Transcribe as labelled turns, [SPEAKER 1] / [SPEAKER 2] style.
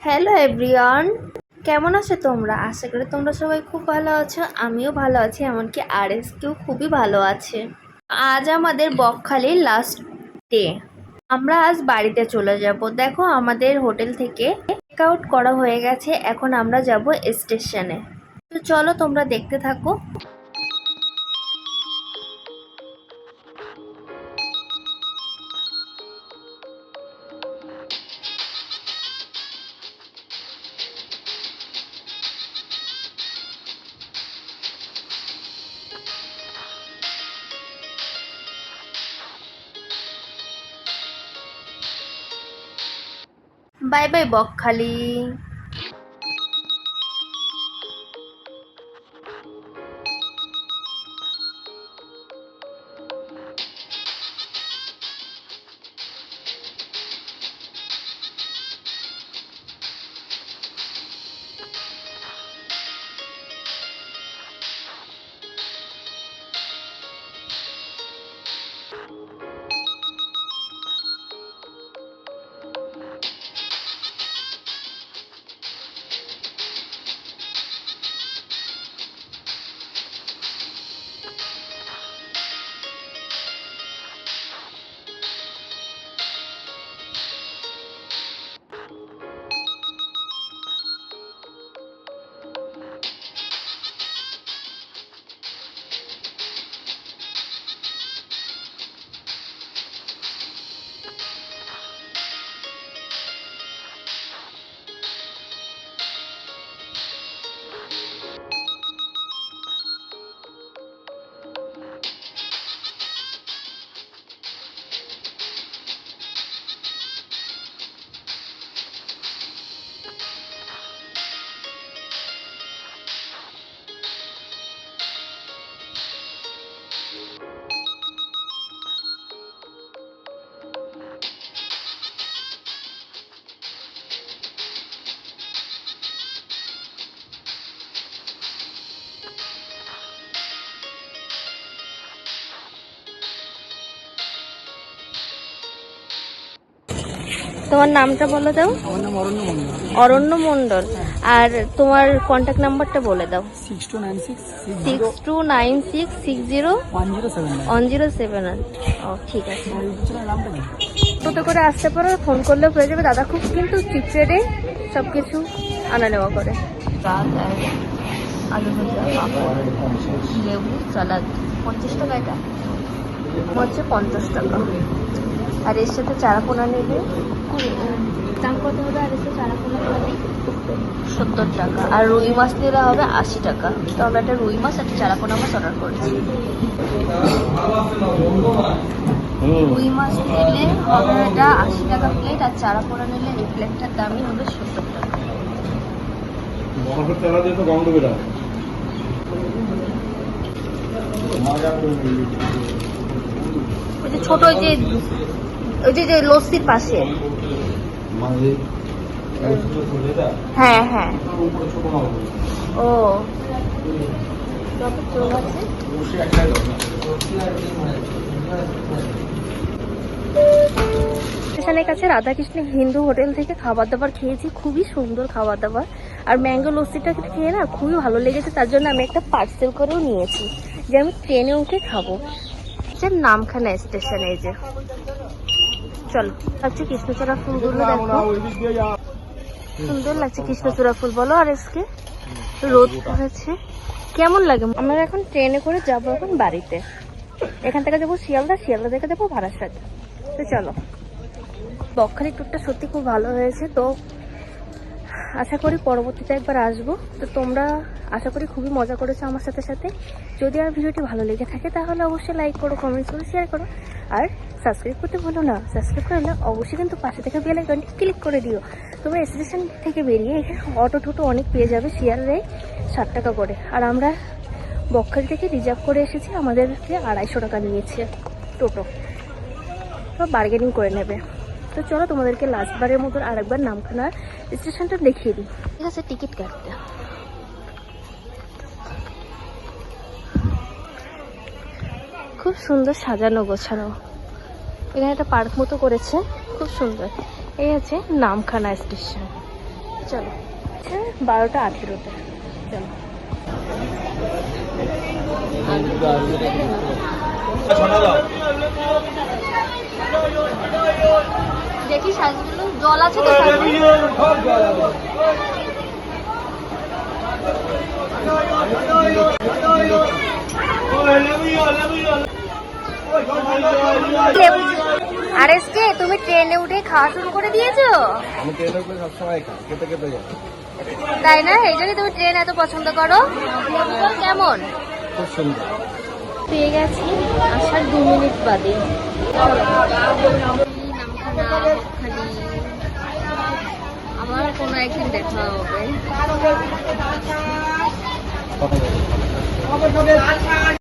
[SPEAKER 1] Hello everyone, কেমন আছো তোমরা? আশা করি তোমরা সবাই খুব ভালো আছো। আমিও ভালো আছি, এমনকি আরএসকেও খুবই ভালো আছে। আজ আমাদের বকখালির লাস্ট ডে। আমরা আজ বাড়িতে চলে যাব। দেখো, আমাদের হোটেল থেকে চেক আউট করা হয়ে গেছে। এখন আমরা যাব স্টেশনে। তো চলো তোমরা দেখতে থাকো। Bye bye Bakkhali. তোমার নামটা বলে দাও।
[SPEAKER 2] আমার নাম অরণ্য মন্ডল।
[SPEAKER 1] অরণ্য মণ্ডল। আর তোমার কন্ট্যাক্ট নাম্বারটা বলে দাও।
[SPEAKER 2] 6296601079।
[SPEAKER 1] ও ঠিক আছে।
[SPEAKER 2] নামটা কি?
[SPEAKER 1] টোটো করে আসতে পারো, ফোন করলেও পেয়ে যাবে। দাদা খুব কিন্তু চিপ রেটে সব কিছু আনা নেওয়া করে। আলু ভাজা, পাঁপড়, লেবু, সালাদ। 50 টাকা এটা হচ্ছে 50 টাকা। আর এর সাথে চারাপোনা নেবে দাম কত হবে? আর এর সাথে চারাপোনা খাবি 70 টাকা। আর রুই মাছ নিলে হবে 80 টাকা। তো আমরা একটা রুই মাছ একটা চারাপোনা মাছ অর্ডার করেছি। রুই মাছ নিলে হবে এটা 80 টাকা প্লেট, আর চারাপোনা নিলে এই প্লেটটার দামই হবে 70 টাকা। ওই যে ছোট ওই যে লস্যির পাশে। হ্যাঁ হ্যাঁ। ও কত চোখ আছে? স্টেশনের কাছে রাধাকৃষ্ণ হিন্দু হোটেল থেকে খাবার দাবার খেয়েছি, খুবই সুন্দর খাবার দাবার। আর ম্যাঙ্গো লস্যিটা খেয়ে না খুবই ভালো লেগেছে। তার জন্য আমি একটা পার্সেল করেও নিয়েছি যে আমি ট্রেনে উঠে খাবো। নামখানা স্টেশনে। এই যে চলো, আচ্ছা কৃষ্ণচূড়া ফুলগুলো দেখো, সুন্দর লাগছে কৃষ্ণচূড়া ফুল। বলো আর আজকে রোদ হয়েছে, কেমন লাগে? আমরা এখন ট্রেনে করে যাবো এখন বাড়িতে। এখান থেকে যাবো শিয়ালদা, শিয়ালদা থেকে যাবো বারাসাত। তো চলো, বকখালি ট্যুরটা সত্যি খুব ভালো হয়েছে। তো আশা করি পরবর্তীতে একবার আসবো। তো তোমরা আশা করি খুবই মজা করেছো আমার সাথে সাথে। যদি আর ভিডিওটি ভালো লেগে থাকে তাহলে অবশ্যই লাইক করো, কমেন্টস করো, শেয়ার করো। আর সাবস্ক্রাইব করতে ভুলো না। সাবস্ক্রাইব করলে অবশ্যই কিন্তু পাশে থেকে বেল আইকনটি ক্লিক করে দিও। তোমরা স্টেশন থেকে বেরিয়ে এখানে অটো টোটো অনেক পেয়ে যাবে। শেয়ারে 60 টাকা করে। আর আমরা বকখালি থেকে রিজার্ভ করে এসেছি, আমাদেরকে 250 টাকা নিয়েছে টোটো। তো বার্গেনিং করে নেবে। তো চলো তোমাদেরকে লাস্টবারের মতো আরেকবার নামখানা স্টেশনটা দেখিয়ে দিই। ঠিক আছে, টিকিট কাটতে। খুব সুন্দর সাজানো গোছানো। এখানে একটা পার্ক মতো করেছে, খুব সুন্দর। এই হচ্ছে নামখানা স্টেশন। চলো 12:18-তে চলো। দেখি সাইজগুলো, জল আছে তো আর এসকে তুমি ট্রেনে উঠে খাওয়া শুরু করে দিয়েছো?
[SPEAKER 3] আমি ট্রেনে করে সবসময় খাই, খেতে খেতে যাই।
[SPEAKER 1] তাই না? এই জন্যই তুমি ট্রেন এত পছন্দ করো। কেমন?
[SPEAKER 3] খুব সুন্দর।
[SPEAKER 1] পেয়ে গেছি আসার 2 মিনিট বাদে। আমার কোনো একদিন দেখা হবে।